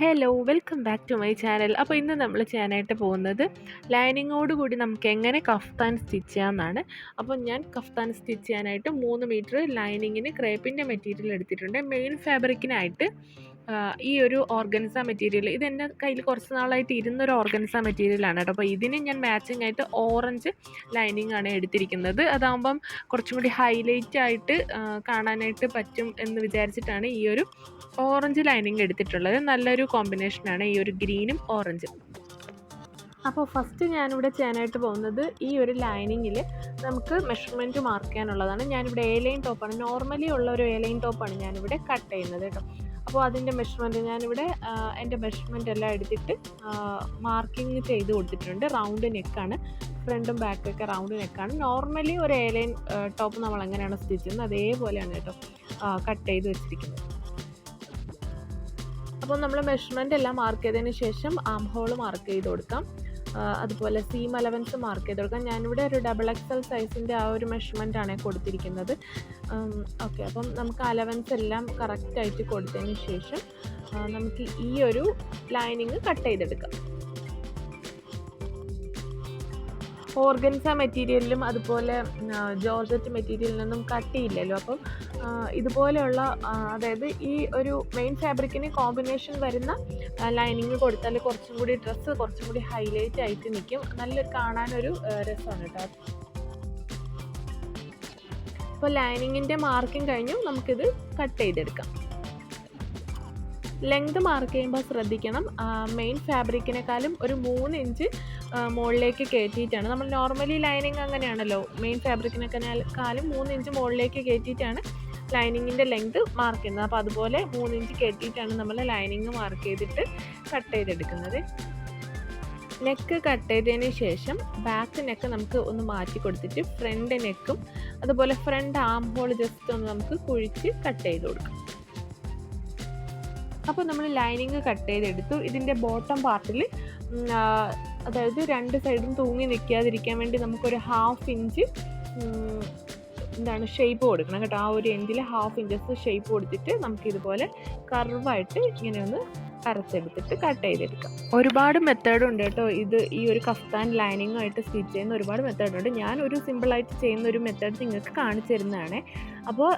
Hello welcome back to my channel. അപ്പോൾ ഇന്ന് നമ്മൾ ചെയ്യാനായിട്ട് പോകുന്നത് ലൈനിങ്ങോട് കൂടി നമുക്ക് എങ്ങനെ കഫ്താൻ സ്റ്റിച്ച് ചെയ്യാമെന്നാണ്. അപ്പോൾ ഞാൻ കഫ്താൻ സ്റ്റിച്ച് ചെയ്യാനായിട്ട് 3 മീറ്റർ ലൈനിങ്ങിന് ക്രേപ്പിൻ്റെ മെറ്റീരിയൽ എടുത്തിട്ടുണ്ട്. മെയിൻ ഫാബ്രിക്കിനായിട്ട് ഈ ഒരു ഓർഗൻസ മെറ്റീരിയൽ ഇതെൻ്റെ കയ്യിൽ കുറച്ച് നാളായിട്ട് ഇരുന്നൊരു ഓർഗൻസ മെറ്റീരിയലാണ് കേട്ടോ. അപ്പോൾ ഇതിന് ഞാൻ മാച്ചിങ് ആയിട്ട് ഓറഞ്ച് ലൈനിങ് ആണ് എടുത്തിരിക്കുന്നത്. അതാകുമ്പം കുറച്ചും കൂടി ഹൈലൈറ്റ് ആയിട്ട് കാണാനായിട്ട് പറ്റും എന്ന് വിചാരിച്ചിട്ടാണ് ഈ ഒരു ഓറഞ്ച് ലൈനിങ് എടുത്തിട്ടുള്ളത്. നല്ലൊരു കോമ്പിനേഷനാണ് ഈ ഒരു ഗ്രീനും ഓറഞ്ചും. അപ്പോൾ ഫസ്റ്റ് ഞാനിവിടെ ചെയ്യാനായിട്ട് പോകുന്നത് ഈ ഒരു ലൈനിങ്ങിൽ നമുക്ക് മെഷർമെൻറ്റ് മാർക്ക് ചെയ്യാനുള്ളതാണ്. ഞാനിവിടെ എ ലൈൻ ടോപ്പാണ്, നോർമലി ഉള്ള ഒരു എ ലൈൻ ടോപ്പാണ് ഞാനിവിടെ കട്ട് ചെയ്യുന്നത് കേട്ടോ. അപ്പോൾ അതിൻ്റെ മെഷർമെൻറ്റ് ഞാനിവിടെ എൻ്റെ മെഷർമെൻറ്റ് എല്ലാം എടുത്തിട്ട് മാർക്കിങ് ചെയ്ത് കൊടുത്തിട്ടുണ്ട്. റൗണ്ട് നെക്കാണ്, ഫ്രണ്ടും ബാക്കൊക്കെ റൗണ്ട് നെക്കാണ്. നോർമലി ഒരു എ ലൈൻ ടോപ്പ് നമ്മൾ എങ്ങനെയാണ് സ്റ്റിച്ച് ചെയ്യുന്നത് അതേപോലെയാണ് കേട്ടോ കട്ട് ചെയ്ത് വെച്ചിരിക്കുന്നത്. അപ്പോൾ നമ്മൾ മെഷർമെൻ്റ് എല്ലാം മാർക്ക് ചെയ്തതിന് ശേഷം ആം ഹോൾ മാർക്ക് ചെയ്ത് കൊടുക്കാം. അതുപോലെ സീം അലവൻസ് മാർക്ക് ചെയ്ത് കൊടുക്കാം. ഞാനിവിടെ ഒരു XXL സൈസിൻ്റെ ആ ഒരു മെഷർമെൻ്റാണ് കൊടുത്തിരിക്കുന്നത്. ഓക്കെ, അപ്പം നമുക്ക് അലവൻസ് എല്ലാം കറക്റ്റായിട്ട് കൊടുത്തതിന് ശേഷം നമുക്ക് ഈ ഒരു ലൈനിങ് കട്ട് ചെയ്തെടുക്കാം. ഓർഗൻസ മെറ്റീരിയലിലും അതുപോലെ ജോർജറ്റ് മെറ്റീരിയലിനൊന്നും കട്ടിയില്ലല്ലോ. അപ്പം ഇതുപോലെയുള്ള അതായത് ഈ ഒരു മെയിൻ ഫാബ്രിക്കിന് കോമ്പിനേഷൻ വരുന്ന ലൈനിങ് കൊടുത്താൽ കുറച്ചും കൂടി ഡ്രസ്സ് കുറച്ചും കൂടി ഹൈലൈറ്റ് ആയിട്ട് നിൽക്കും. നല്ലൊരു കാണാനൊരു രസമാണ് കേട്ടോ. അപ്പോൾ ലൈനിങ്ങിൻ്റെ മാർക്കിങ് കഴിഞ്ഞു, നമുക്കിത് കട്ട് ചെയ്തെടുക്കാം. ലെങ്ത് മാർക്ക് ചെയ്യുമ്പോൾ ശ്രദ്ധിക്കണം, മെയിൻ ഫാബ്രിക്കിനേക്കാളും ഒരു 3 ഇഞ്ച് മുകളിലേക്ക് കയറ്റിയിട്ടാണ്. നമ്മൾ നോർമലി ലൈനിങ് അങ്ങനെയാണല്ലോ, മെയിൻ ഫാബ്രിക്കിനേക്കാളും 3 ഇഞ്ച് മുകളിലേക്ക് കയറ്റിയിട്ടാണ് ലൈനിങ്ങിൻ്റെ ലെങ്ത് മാർക്ക് ചെയ്യുന്നത്. അപ്പോൾ അതുപോലെ 3 ഇഞ്ച് കയറ്റിയിട്ടാണ് നമ്മൾ ലൈനിങ് മാർക്ക് ചെയ്തിട്ട് കട്ട് ചെയ്തെടുക്കുന്നത്. നെക്ക് കട്ട് ചെയ്തതിന് ശേഷം ബാക്ക് നെക്ക് നമുക്ക് ഒന്ന് മാറ്റി കൊടുത്തിട്ട് ഫ്രണ്ട് നെക്കും അതുപോലെ ഫ്രണ്ട് ആം ഹോൾ ജസ്റ്റ് ഒന്ന് നമുക്ക് കുഴിച്ച് കട്ട് ചെയ്ത് കൊടുക്കാം. അപ്പോൾ നമ്മൾ ലൈനിങ് കട്ട് ചെയ്തെടുത്തു. ഇതിൻ്റെ ബോട്ടം പാർട്ടിൽ അതായത് 2 സൈഡും തൂങ്ങി നിൽക്കാതിരിക്കാൻ വേണ്ടി നമുക്കൊരു 1/2 ഇഞ്ച് ഷേപ്പ് കൊടുക്കണം കേട്ടോ. ആ ഒരു എൻഡിൽ 1/2 ഇഞ്ചസ് ഷേപ്പ് കൊടുത്തിട്ട് നമുക്കിതുപോലെ കർവായിട്ട് ഇങ്ങനെ ഒന്ന് അരച്ചെടുത്തിട്ട് കട്ട് ചെയ്തെടുക്കാം. ഒരുപാട് മെത്തേഡ് ഉണ്ട് കേട്ടോ. ഈ ഒരു കഫ്താൻ ലൈനിങ്ങുമായിട്ട് സ്റ്റിച്ച് ചെയ്യുന്ന ഒരുപാട് മെത്തേഡുണ്ട്. ഞാൻ ഒരു സിമ്പിളായിട്ട് ചെയ്യുന്ന ഒരു മെത്തേഡ് നിങ്ങൾക്ക് കാണിച്ചു തരുന്നതാണ്. അപ്പോൾ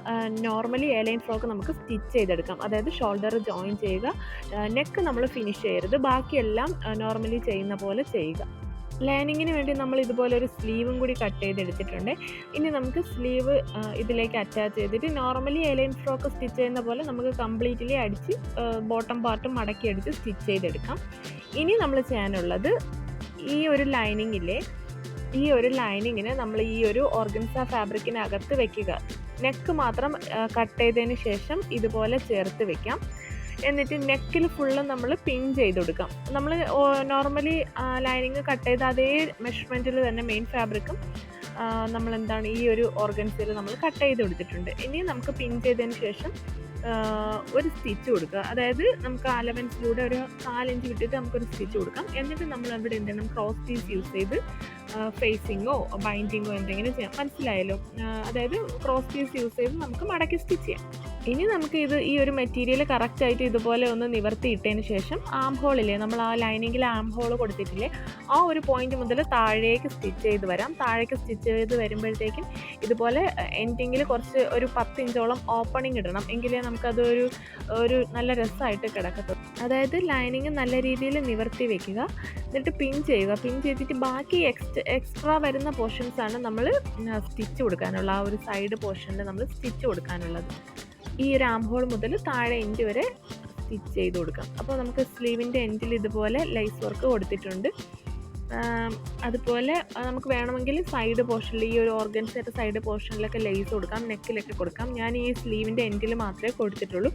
നോർമലി എ ലൈൻ ഫ്രോക്ക് നമുക്ക് സ്റ്റിച്ച് ചെയ്തെടുക്കാം. അതായത് ഷോൾഡർ ജോയിൻ ചെയ്യുക, നെക്ക് നമ്മൾ ഫിനിഷ് ചെയ്യരുത്, ബാക്കിയെല്ലാം നോർമലി ചെയ്യുന്ന പോലെ ചെയ്യുക. ലൈനിങ്ങിന് വേണ്ടി നമ്മൾ ഇതുപോലെ ഒരു സ്ലീവും കൂടി കട്ട് ചെയ്തെടുത്തിട്ടുണ്ട്. ഇനി നമുക്ക് സ്ലീവ് ഇതിലേക്ക് അറ്റാച്ച് ചെയ്തിട്ട് normally A line frock stitch ചെയ്യുന്ന പോലെ നമുക്ക് കംപ്ലീറ്റ്ലി അടിച്ച് ബോട്ടം പാർട്ടും മടക്കി അടിച്ച് സ്റ്റിച്ച് ചെയ്തെടുക്കാം. ഇനി നമ്മൾ ചെയ്യാനുള്ളത് ഈ ഒരു ലൈനിങ്ങിന് നമ്മൾ ഈ ഒരു ഓർഗൻസ ഫാബ്രിക്കിനകത്ത് വെക്കുക. നെക്ക് മാത്രം കട്ട് ചെയ്തതിന് ശേഷം ഇതുപോലെ ചേർത്ത് വെക്കാം. എന്നിട്ട് നെക്കിൽ ഫുള്ളും നമ്മൾ പിൻ ചെയ്ത് കൊടുക്കാം. നമ്മൾ നോർമലി ലൈനിങ് കട്ട് ചെയ്ത അതേ മെഷർമെൻറ്റിൽ തന്നെ മെയിൻ ഫാബ്രിക്കും നമ്മൾ ഈ ഒരു ഓർഗൻസിൽ നമ്മൾ കട്ട് ചെയ്ത് കൊടുത്തിട്ടുണ്ട്. ഇനി നമുക്ക് പിൻ ചെയ്തതിന് ശേഷം ഒരു സ്റ്റിച്ച് കൊടുക്കുക. അതായത് നമുക്ക് അലവൻസിലൂടെ ഒരു 4 ഇഞ്ച് വിട്ടിട്ട് നമുക്കൊരു സ്റ്റിച്ച് കൊടുക്കാം. എന്നിട്ട് നമ്മൾ അവിടെ എന്തെങ്കിലും ക്രോസ് പീസ് യൂസ് ചെയ്ത് ഫേസിങ്ങോ ബൈൻഡിങ്ങോ എന്തെങ്കിലും ചെയ്യാം. മനസ്സിലായല്ലോ? അതായത് ക്രോസ് പീസ് യൂസ് ചെയ്ത് നമുക്ക് മടക്കി സ്റ്റിച്ച് ചെയ്യാം. ഇനി നമുക്ക് ഈ ഒരു മെറ്റീരിയൽ കറക്റ്റായിട്ട് ഇതുപോലെ ഒന്ന് നിവർത്തിയിട്ടതിന് ശേഷം ആം ഹോളില്ലേ, നമ്മൾ ആ ലൈനിങ്ങിൽ ആം ഹോൾ കൊടുത്തിട്ടില്ലേ, ആ ഒരു പോയിന്റ് മുതൽ താഴേക്ക് സ്റ്റിച്ച് ചെയ്ത് വരാം. താഴേക്ക് സ്റ്റിച്ച് ചെയ്ത് വരുമ്പോഴത്തേക്കും ഇതുപോലെ എൻഡിങ്ങിൽ കുറച്ച് ഒരു 10 ഇഞ്ചോളം ഓപ്പണിങ് ഇടണം. എങ്കിലേ നമുക്കതൊരു നല്ല രസമായിട്ട് കിടക്കത്തുള്ളൂ. അതായത് ലൈനിങ് നല്ല രീതിയിൽ നിവർത്തി വെക്കുക, എന്നിട്ട് പിൻ ചെയ്യുക. പിൻ ചെയ്തിട്ട് ബാക്കി എക്സ്ട്രാ വരുന്ന പോർഷൻസാണ് നമ്മൾ സ്റ്റിച്ച് കൊടുക്കാനുള്ള, ആ ഒരു സൈഡ് പോർഷനിൽ നമ്മൾ സ്റ്റിച്ച് കൊടുക്കാനുള്ളത്. ഈ ഒരു ആം ഹോൾ മുതൽ താഴെ എൻഡ് വരെ സ്റ്റിച്ച് ചെയ്ത് കൊടുക്കാം. അപ്പോൾ നമുക്ക് സ്ലീവിൻ്റെ എൻഡിൽ ഇതുപോലെ ലൈസ് വർക്ക് കൊടുത്തിട്ടുണ്ട്. അതുപോലെ നമുക്ക് വേണമെങ്കിൽ സൈഡ് പോർഷനിൽ ഈ ഒരു ഓർഗൻസയുടെ സൈഡ് പോർഷനിലൊക്കെ ലേസ് കൊടുക്കാം, നെക്കിലൊക്കെ കൊടുക്കാം. ഞാൻ ഈ സ്ലീവിൻ്റെ എൻഡിൽ മാത്രമേ കൊടുത്തിട്ടുള്ളൂ.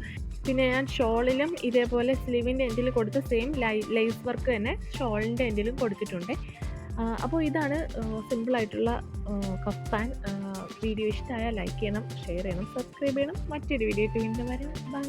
പിന്നെ ഞാൻ ഷോളിലും ഇതേപോലെ സ്ലീവിൻ്റെ എൻഡിൽ കൊടുത്ത സെയിം ലേസ് വർക്ക് തന്നെ ഷോളിൻ്റെ എൻഡിലും കൊടുത്തിട്ടുണ്ട്. അപ്പോൾ ഇതാണ് സിമ്പിളായിട്ടുള്ള കഫ്താൻ. വീഡിയോ ഇഷ്ടമായാൽ ലൈക്ക് ചെയ്യണം, ഷെയർ ചെയ്യണം, സബ്സ്ക്രൈബ് ചെയ്യണം. മറ്റൊരു വീഡിയോ വീണ്ടും വരാം. ബൈ.